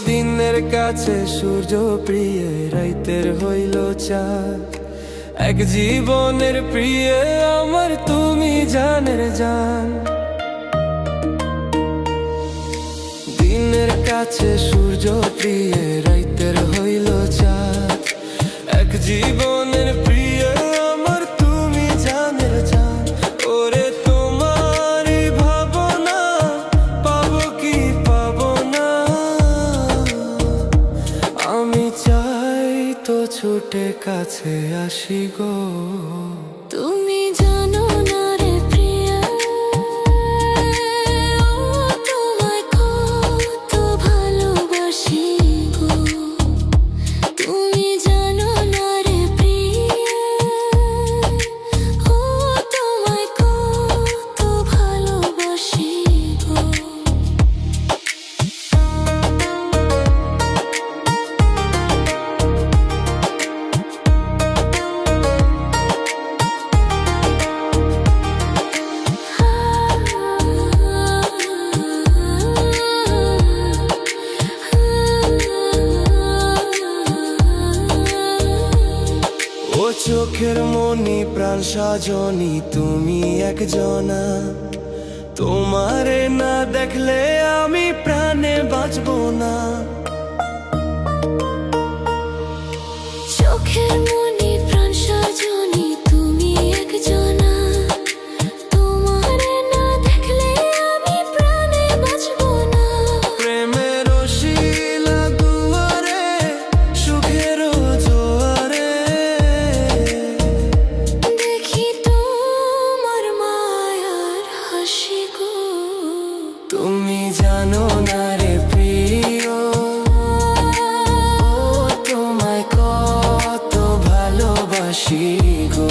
দিনের কাছে সূর্য প্রিয় রাইতের হইল চাঁদ, এক জীবনের প্রিয় আমার তুমি জানের জান। দিনের কাছে সূর্য প্রিয় রাইতের হইল চাঁদ, এক জীবনের প্রিয় আমার তুমি জানের জান। ওরে তোমারই ভাবনা পাবো কি পাবো না, আমি চাই তো ছুটে কাছে আসি গো। তুমি জানো না রে প্রিয়া, তোমায় কত ভালোবাসি গো। তুমি জানো না রে প্রিয়া, তোমায় কত ভালোবাসি গো। চোখের মনি প্রাণ সজনী তুমি একজনা, তোমারে না দেখলে আমি প্রাণে বাঁচবো না। চোখের মনি প্রাণ সজনী তুমি একজনা, তোমারে না দেখলে আমি প্রাণে বাঁচবো না। প্রেমের শিলা দুয়ারে সুখের জোয়ারে দেখি তোমার মায়ার হাসি গো। তুমি জানো না রে প্রিয়, তোমায় কত ভালোবাসি গো।